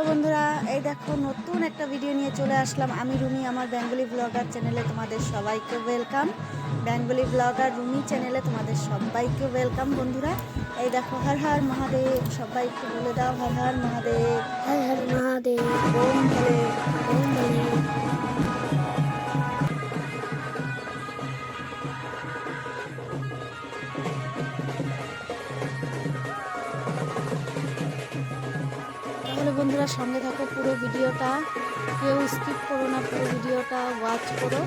বন্ধুরা, এই দেখো নতুন একটা ভিডিও নিয়ে চলে আসলাম আমি রুমি। আমার বেঙ্গলি ব্লগার চ্যানেলে তোমাদের সবাইকে ওয়েলকাম। বেঙ্গলি ব্লগার রুমি চ্যানেলে তোমাদের সবাইকে ওয়েলকাম। বন্ধুরা, এই দেখো হর হর মহাদেব, সবাই একটু বলে দাও হর হর মহাদেব। হর হর মহাদেব। ওম ভোলে ওম ভোলে। তাহলে বন্ধুরা সঙ্গে থাকো, পুরো ভিডিওটা কেউ স্কিপ করো না, পুরো ভিডিওটা ওয়াচ করো।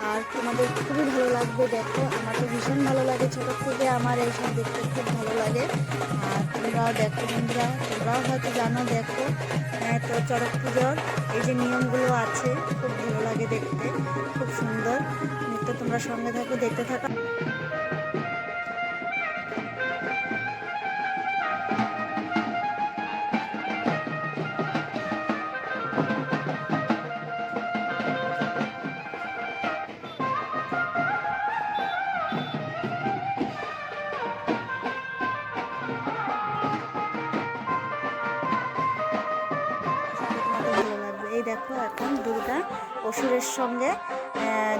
আর তোমাদের খুবই ভালো লাগবে। দেখো আমার তো ভীষণ ভালো লাগে, ছোটো থেকে আমার এইসব দেখতে খুব ভালো লাগে। আর তোমরাও দেখো বন্ধুরা, তোমরাও হয়তো জানো। দেখো তো চড়ক পুজোর এই যে নিয়মগুলো আছে, খুব ভালো লাগে দেখতে, খুব সুন্দর নৃত্য। তোমরা সঙ্গে থাকো, দেখতে থাকো। এই দেখো এখন দুর্গা অসুরের সঙ্গে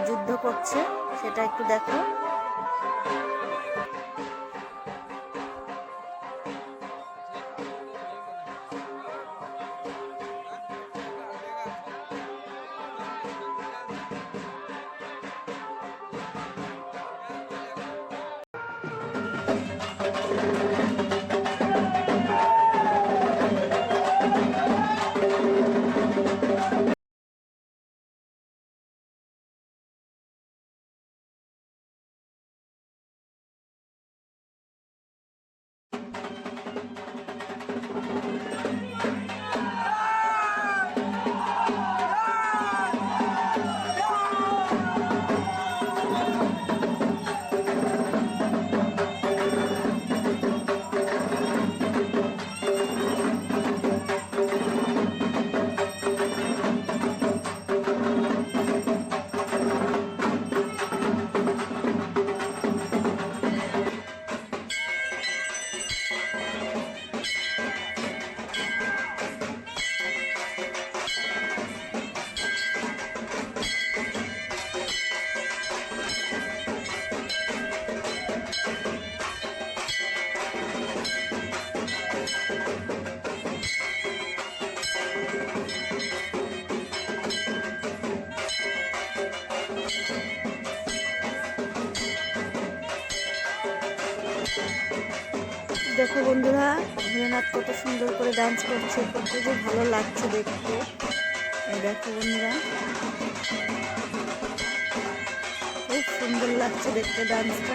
যুদ্ধ করছে, সেটা একটু দেখো। দেখো বন্ধুরা, ভোলেনাথ কত সুন্দর করে ডান্স করছে, কত যে ভালো লাগছে দেখতে। এই দেখো বন্ধুরা, খুব সুন্দর লাগছে দেখতে ডান্সটা,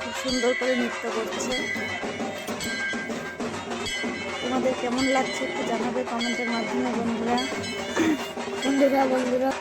খুব সুন্দর করে নৃত্য করছে। তোমাদের কেমন লাগছে একটু জানাবে কমেন্টের মাধ্যমে বন্ধুরা। বন্ধুরা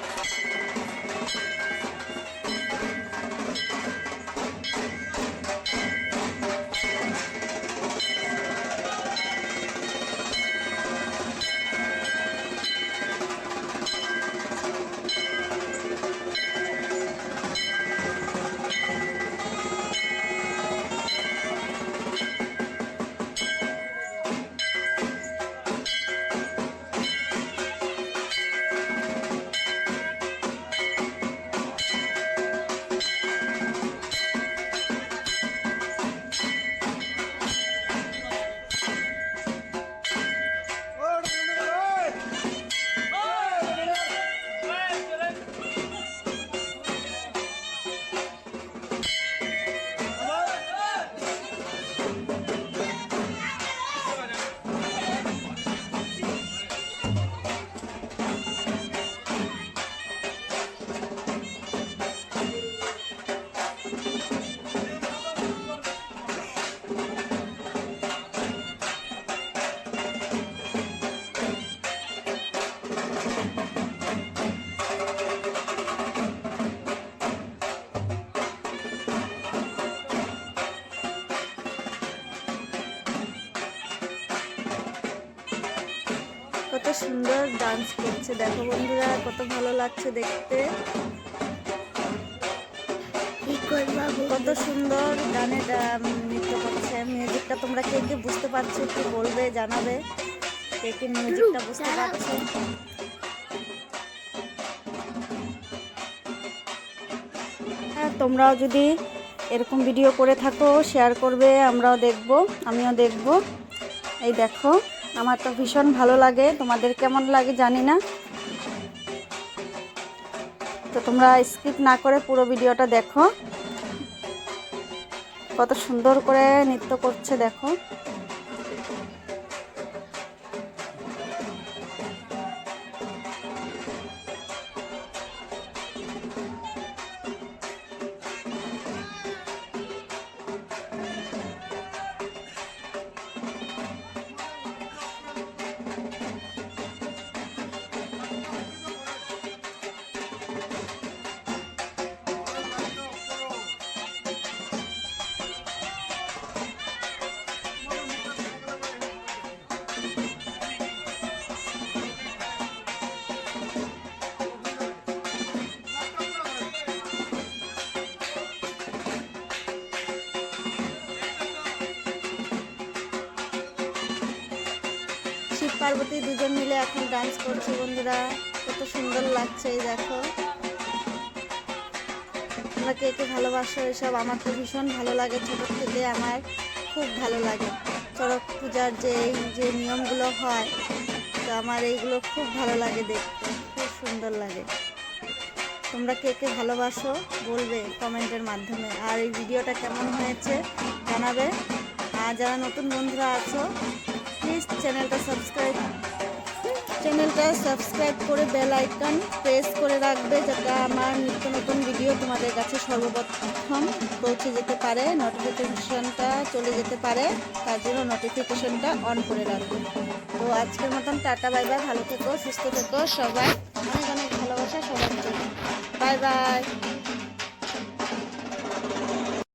কত সুন্দর ডান্স করছে, দেখো বন্ধুরা কত ভালো লাগছে দেখতে। কত সুন্দর গানে নৃত্য করছে। মিউজিকটা তোমরা কে কে বুঝতে পারছো একটু বলবে, জানাবে। কে কে মিউজিকটা বুঝতে পারছো? হ্যাঁ, তোমরাও যদি এরকম ভিডিও করে থাকো শেয়ার করবে, আমরাও দেখব, আমিও দেখব। এই দেখো, আমার তো ভীষণ ভালো লাগে, তোমাদের কেমন লাগে জানি না। তো তোমরা স্কিপ না করে পুরো ভিডিওটা দেখো, কত সুন্দর করে নৃত্য করছে দেখো। শিব পার্বতী দুজন মিলে এখন ডান্স করছে বন্ধুরা, কত সুন্দর লাগছে। এই দেখো, তোমরা কে কে ভালোবাসো এসব? আমার তো ভীষণ ভালো লাগে, ছোট থেকে আমার খুব ভালো লাগে। চড়ক পূজার যে নিয়মগুলো হয়, তো আমার এইগুলো খুব ভালো লাগে দেখতে, খুব সুন্দর লাগে। তোমরা কে কে ভালোবাসো বলবে কমেন্টের মাধ্যমে। আর এই ভিডিওটা কেমন হয়েছে জানাবে। আর যারা নতুন বন্ধুরা আছো, প্লিজ চ্যানেলটা সাবস্ক্রাইব করে বেল আইকন প্রেস করে রাখবে, যাতে আমার নিত্য নতুন ভিডিও তোমাদের কাছে সর্বপ্রথম পৌঁছে যেতে পারে, নোটিফিকেশনটা চলে যেতে পারে। তার জন্য নোটিফিকেশনটা অন করে রাখবে। তো আজকের মতন টাটা, বাই বাই, ভালো থেকো, সুস্থ থেকো সবাই, অনেক অনেক ভালোবাসা সবার জন্য। Bye bye.